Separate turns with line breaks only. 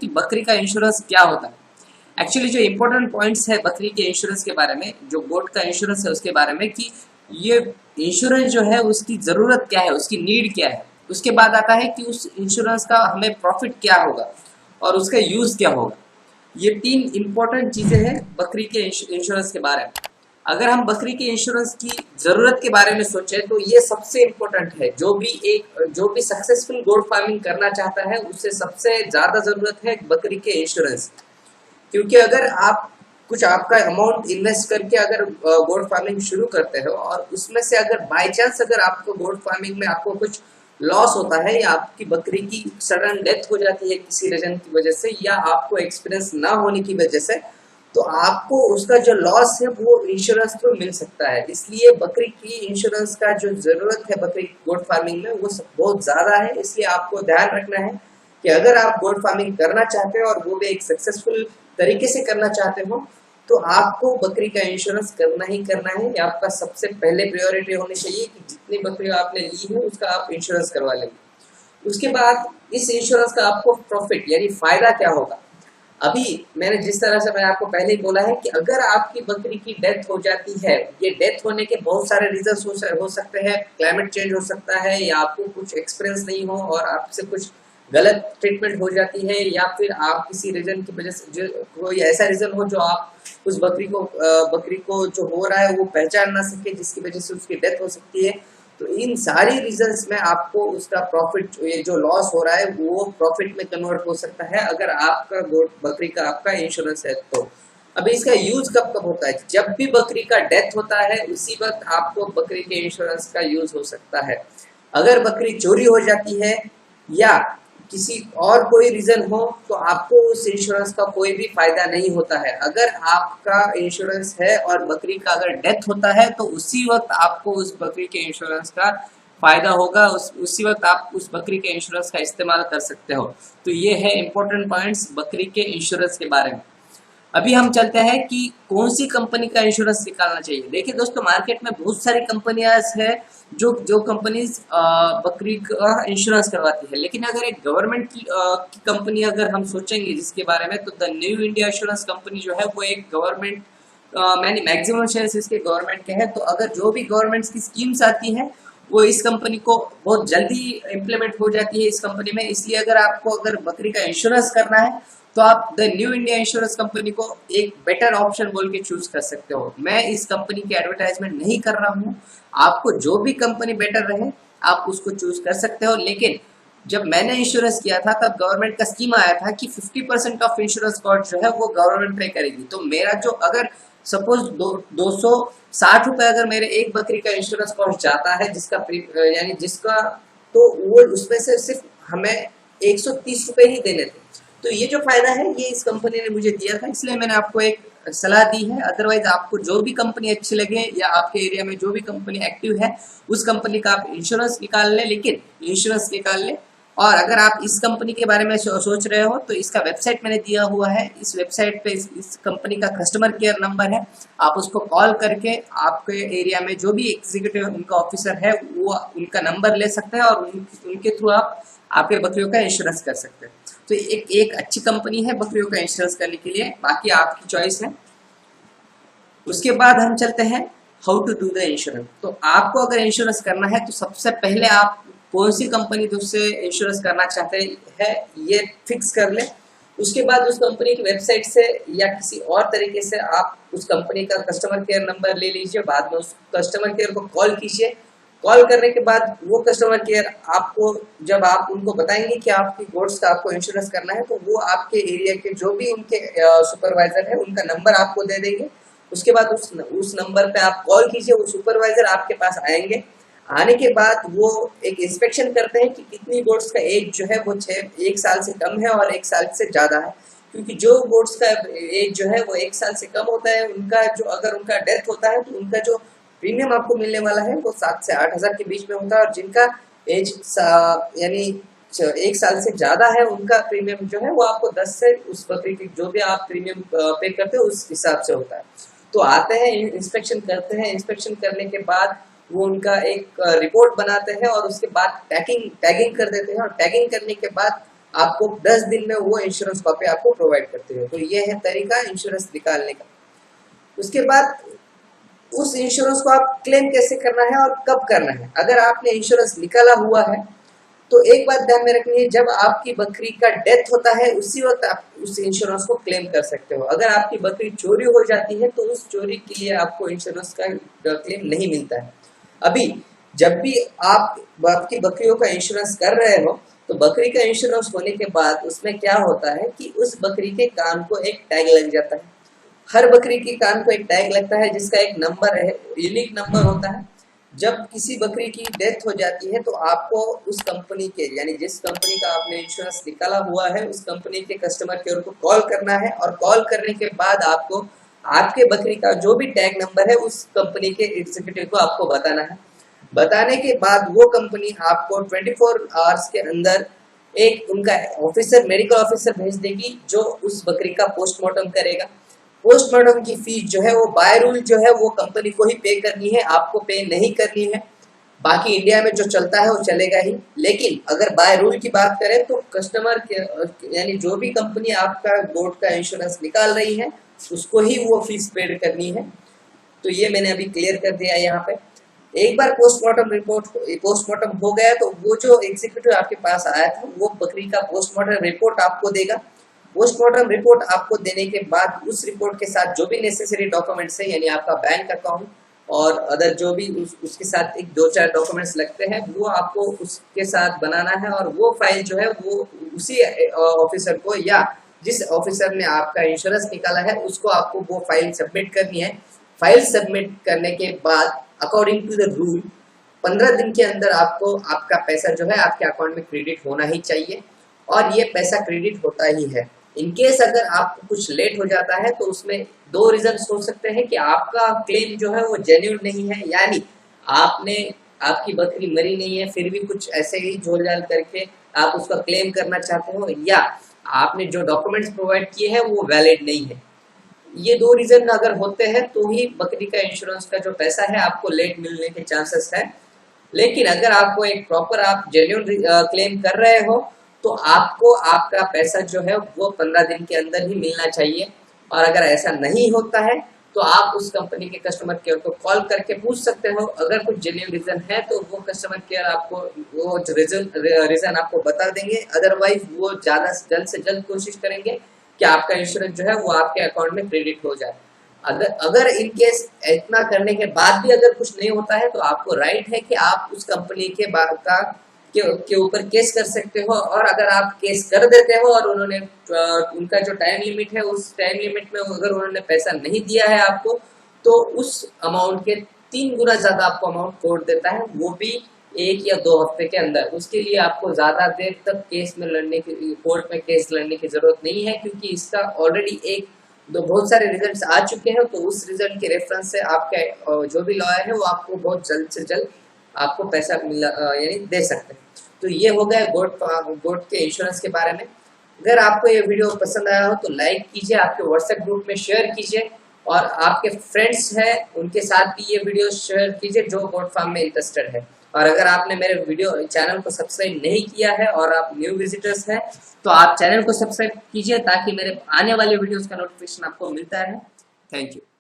कि बकरी का इंश्योरेंस क्या होता है। एक्चुअली जो इंपॉर्टेंट पॉइंट्स है बकरी के इंश्योरेंस के बारे में, जो गोट का इंश्योरेंस है उसके बारे में, कि ये इंश्योरेंस जो है उसकी ज़रूरत क्या है, उसकी नीड क्या है। उसके बाद आता है कि उस इंश्योरेंस का हमें प्रॉफिट क्या होगा और उसका यूज़ क्या होगा। ये तीन इंपॉर्टेंट चीज़ें हैं बकरी के इंश्योरेंस के बारे में। अगर हम बकरी के इंश्योरेंस की ज़रूरत के बारे में सोचें तो ये सबसे इम्पोर्टेंट है। जो भी सक्सेसफुल गोट फार्मिंग करना चाहता है उससे सबसे ज़्यादा ज़रूरत है बकरी के इंश्योरेंस। क्योंकि अगर आप कुछ आपका अमाउंट इन्वेस्ट करके अगर गोट फार्मिंग शुरू करते हो और उसमें से अगर बाय चांस अगर आपको गोट फार्मिंग में आपको कुछ लॉस होता है या आपकी बकरी की सडन डेथ हो जाती है किसी रीजन की वजह से या आपको एक्सपीरियंस ना होने की वजह से, तो आपको उसका जो लॉस है वो इंश्योरेंस थ्रू मिल सकता है। इसलिए बकरी की इंश्योरेंस का जो जरूरत है बकरी गोट फार्मिंग में वो बहुत ज्यादा है। इसलिए आपको ध्यान रखना है कि अगर आप गोट फार्मिंग करना चाहते हो और वो भी एक सक्सेसफुल तरीके से करना चाहते हो तो आपको बकरी का इंश्योरेंस करना ही करना है। ये आपका सबसे पहले प्रायोरिटी होनी चाहिए कि जितनी बकरी आपने ली है उसका आप इंश्योरेंस करवा लेंगे। उसके बाद इस इंश्योरेंस का आपको प्रॉफिट यानी फायदा क्या होगा। अभी मैंने जिस तरह से मैं आपको पहले ही बोला है कि अगर आपकी बकरी की डेथ हो जाती है, ये डेथ होने के बहुत सारे रीजन हो सकते हैं। क्लाइमेट चेंज हो सकता है या आपको कुछ एक्सपीरियंस नहीं हो और आपसे कुछ गलत ट्रीटमेंट हो जाती है या फिर आप किसी रीजन की वजह से जो कोई ऐसा रीजन हो जो आप उस बकरी को जो हो रहा है वो पहचान ना सके जिसकी वजह से उसकी डेथ हो सकती है। तो इन सारी रीजंस में आपको उसका प्रॉफिट ये जो लॉस हो रहा है वो प्रॉफिट में कन्वर्ट हो सकता है अगर आपका बकरी का आपका इंश्योरेंस है तो। अभी इसका यूज कब कब होता है, जब भी बकरी का डेथ होता है उसी वक्त आपको बकरी के इंश्योरेंस का यूज हो सकता है। अगर बकरी चोरी हो जाती है या किसी और कोई रीजन हो तो आपको उस इंश्योरेंस का कोई भी फायदा नहीं होता है। अगर आपका इंश्योरेंस है और बकरी का अगर डेथ होता है तो उसी वक्त आपको उस बकरी के इंश्योरेंस का फायदा होगा, उसी वक्त आप उस बकरी के इंश्योरेंस का इस्तेमाल कर सकते हो। तो ये है इंपॉर्टेंट पॉइंट्स बकरी के इंश्योरेंस के बारे में। अभी हम चलते हैं कि कौन सी कंपनी का इंश्योरेंस निकालना चाहिए। देखिए दोस्तों, मार्केट में बहुत सारी कंपनियां हैं जो कंपनीज बकरी का इंश्योरेंस करवाती है, लेकिन अगर एक गवर्नमेंट की कंपनी अगर हम सोचेंगे जिसके बारे में, तो the new India insurance company जो है वो एक गवर्नमेंट मैंने मैक्सिमम शेयर्स इसके गवर्नमेंट के हैं। तो अगर जो भी गवर्नमेंट की स्कीम्स आती हैं वो इस कंपनी को बहुत जल्दी इम्प्लीमेंट हो जाती है इस कंपनी में। इसलिए अगर आपको अगर बकरी का इंश्योरेंस करना है तो आप the new India insurance company को एक बेटर ऑप्शन बोल के चूज कर सकते हो। मैं इस कंपनी की एडवर्टाइजमेंट नहीं कर रहा हूँ, आपको जो भी कंपनी बेटर रहे आप उसको चूज कर सकते हो। लेकिन जब मैंने इंश्योरेंस किया था तब गवर्नमेंट का स्कीम आया था कि 50% ऑफ इंश्योरेंस कॉस्ट जो है वो गवर्नमेंट पे करेगी। तो मेरा जो अगर सपोज 260 रुपए अगर मेरे एक बकरी का इंश्योरेंस कॉस्ट जाता है यानी जिसका, तो वो उसमें से सिर्फ हमें 130 रुपए ही देने थे। तो ये जो फायदा है ये इस कंपनी ने मुझे दिया था, इसलिए मैंने आपको एक सलाह दी है। अदरवाइज आपको जो भी कंपनी अच्छी लगे या आपके एरिया में जो भी कंपनी एक्टिव है उस कंपनी का आप इंश्योरेंस निकाल लें, लेकिन इंश्योरेंस निकाल लें। और अगर आप इस कंपनी के बारे में सोच रहे हो तो इसका वेबसाइट मैंने दिया हुआ है। इस वेबसाइट पे इस कंपनी का कस्टमर केयर नंबर है, आप उसको कॉल करके आपके एरिया में जो भी एग्जीक्यूटिव उनका ऑफिसर है वो उनका नंबर ले सकते हैं और उनके थ्रू आप आपके बकरियों का इंश्योरेंस कर सकते हैं। तो एक अच्छी कंपनी है बकरियों का इंश्योरेंस करने के लिए, बाकी आपकी चॉइस है। उसके बाद हम चलते हैं how to do the insurance. तो आपको अगर इंश्योरेंस करना है तो सबसे पहले आप कौन सी कंपनी से इंश्योरेंस करना चाहते हैं ये फिक्स कर ले। उसके बाद उस कंपनी की वेबसाइट से या किसी और तरीके से आप उस कंपनी का कस्टमर केयर नंबर ले लीजिए, बाद में उस कस्टमर केयर को कॉल कीजिए। कॉल करने के बाद वो कस्टमर केयर आपको, जब आप उनको बताएंगे कि आपकी गोट्स का आपको इंश्योरेंस करना है, तो वो आपके एरिया के जो भी उनके सुपरवाइजर है उनका नंबर आपको दे देंगे। उसके बाद उस नंबर पे आप कॉल कीजिए, वो सुपरवाइजर आपके पास आएंगे। आने के बाद वो एक इंस्पेक्शन करते हैं कि कितनी गोट्स का एज जो है वो 1 साल से कम है और 1 साल से ज़्यादा है। क्योंकि जो गोट्स का एज जो है वो 1 साल से कम होता है उनका जो अगर उनका डेथ होता है तो उनका जो प्रीमियम आपको मिलने वाला है वो 7 से 8 हज़ार के बीच में होता है। और जिनका एज यानी 1 साल से ज़्यादा है उनका प्रीमियम जो है वो आपको 10 से उस बकरी की जो भी आप प्रीमियम पे करते हो उस हिसाब से होता है। तो आते हैं, इंस्पेक्शन करते हैं, इंस्पेक्शन करने के बाद वो उनका एक रिपोर्ट बनाते हैं और उसके बाद टैगिंग कर देते हैं। और टैगिंग करने के बाद आपको 10 दिन में वो इंश्योरेंस कॉपी आपको प्रोवाइड करते हैं। तो ये है तरीका इंश्योरेंस निकालने का। उसके बाद उस इंश्योरेंस को आप क्लेम कैसे करना है और कब करना है। अगर आपने इंश्योरेंस निकाला हुआ है तो एक बात ध्यान में रखनी है, जब आपकी बकरी का डेथ होता है उसी वक्त आप उस इंश्योरेंस को क्लेम कर सकते हो। अगर आपकी बकरी चोरी हो जाती है तो उस चोरी के लिए आपको इंश्योरेंस का क्लेम नहीं मिलता है। अभी जब भी आप आपकी बकरियों का इंश्योरेंस कर रहे हो तो बकरी का इंश्योरेंस होने के बाद उसमें क्या होता है कि उस बकरी के कान को एक टैग लग जाता है। हर बकरी के कान को एक टैग लगता है जिसका एक नंबर है, यूनिक नंबर होता है। जब किसी बकरी की डेथ हो जाती है तो आपको उस कंपनी के, यानी जिस कंपनी का आपने इंश्योरेंस निकाला हुआ है, उस कंपनी के कस्टमर केयर को कॉल करना है और कॉल करने के बाद आपको आपके बकरी का जो भी टैग नंबर है उस कंपनी के एग्जीक्यूटिव को आपको बताना है। बताने के बाद वो कंपनी आपको 24 आवर्स के अंदर एक उनका ऑफिसर, मेडिकल ऑफिसर भेज देगी जो उस बकरी का पोस्टमार्टम करेगा। पोस्टमार्टम की फीस जो है वो बाय रूल जो है वो कंपनी को ही पे करनी है, आपको पे नहीं करनी है। बाकी इंडिया में जो चलता है वो चलेगा ही, लेकिन अगर बाय रूल की बात करें तो कस्टमर के, यानी जो भी कंपनी आपका गोट का इंश्योरेंस निकाल रही है उसको ही वो फीस पेड करनी है। तो ये मैंने अभी क्लियर कर दिया है यहाँ पे। एक बार पोस्टमार्टम हो गया तो वो जो एग्जीक्यूटिव आपके पास आया था वो बकरी का पोस्टमार्टम रिपोर्ट आपको देगा। पोस्टमार्टम रिपोर्ट आपको देने के बाद उस रिपोर्ट के साथ जो भी नेसेसरी डॉक्यूमेंट्स है, यानी आपका बैंक अकाउंट और अदर जो भी उसके साथ एक 2-4 डॉक्यूमेंट्स लगते हैं वो आपको उसके साथ बनाना है। और वो फाइल जो है वो उसी ऑफिसर को या जिस ऑफिसर ने आपका इंश्योरेंस निकाला है उसको आपको वो फाइल सबमिट करनी है। फाइल सबमिट करने के बाद अकॉर्डिंग टू द रूल 15 दिन के अंदर आपको आपका पैसा जो है आपके अकाउंट में क्रेडिट होना ही चाहिए, और ये पैसा क्रेडिट होता ही है। इनकेस अगर आपको कुछ लेट हो जाता है तो उसमें 2 रीजन हो सकते हैं कि आपका क्लेम जो है वो जेन्युइन नहीं है, यानी आपने आपकी बकरी मरी नहीं है फिर भी कुछ ऐसे ही झोल झाल करके आप उसका क्लेम करना चाहते हो, या आपने जो डॉक्यूमेंट्स प्रोवाइड किए हैं वो वैलिड नहीं है। ये 2 रीजन अगर होते हैं तो ही बकरी का इंश्योरेंस का जो पैसा है आपको लेट मिलने के चांसेस है। लेकिन अगर आपको एक प्रॉपर आप जेन्युइन क्लेम कर रहे हो तो आपको आपका पैसा जो है वो 15 दिन के अंदर ही मिलना चाहिए। और अगर ऐसा नहीं होता है तो आप उस कंपनी के कस्टमर केयर को कॉल करके पूछ सकते हो। अगर कुछ जेन्युइन रीजन है तो वो कस्टमर केयर आपको वो रीजन आपको बता देंगे, अदरवाइज वो ज़्यादा से जल्द कोशिश करेंगे कि आपका इंश्योरेंस जो है वो आपके अकाउंट में क्रेडिट हो जाए। अगर इन केस इतना करने के बाद भी अगर कुछ नहीं होता है तो आपको राइट है कि आप उस कंपनी के ऊपर केस कर सकते हो। और अगर आप केस कर देते हो और उन्होंने उनका जो टाइम लिमिट है उस टाइम लिमिट में अगर उन्होंने पैसा नहीं दिया है आपको तो उस अमाउंट के 3 गुना ज्यादा आपको अमाउंट कोर्ट देता है, वो भी 1 या 2 हफ्ते के अंदर। उसके लिए आपको ज्यादा देर तक केस में लड़ने की, कोर्ट में केस लड़ने की जरूरत नहीं है, क्योंकि इसका ऑलरेडी बहुत सारे रिजल्ट्स आ चुके हैं। तो उस रिजल्ट के रेफरेंस से आपके जो भी लॉयर है वो आपको बहुत जल्द से जल्द आपको पैसा यानी दे सकते हैं। तो ये हो गया गोट के इंश्योरेंस के बारे में। अगर आपको ये वीडियो पसंद आया हो तो लाइक कीजिए, आपके व्हाट्सएप ग्रुप में शेयर कीजिए, और आपके फ्रेंड्स हैं उनके साथ भी ये वीडियो शेयर कीजिए जो गोट फार्म में इंटरेस्टेड है। और अगर आपने मेरे वीडियो चैनल को सब्सक्राइब नहीं किया है और आप न्यू विजिटर्स हैं तो आप चैनल को सब्सक्राइब कीजिए ताकि मेरे आने वाले वीडियोस का नोटिफिकेशन आपको मिलता रहे। Thank you.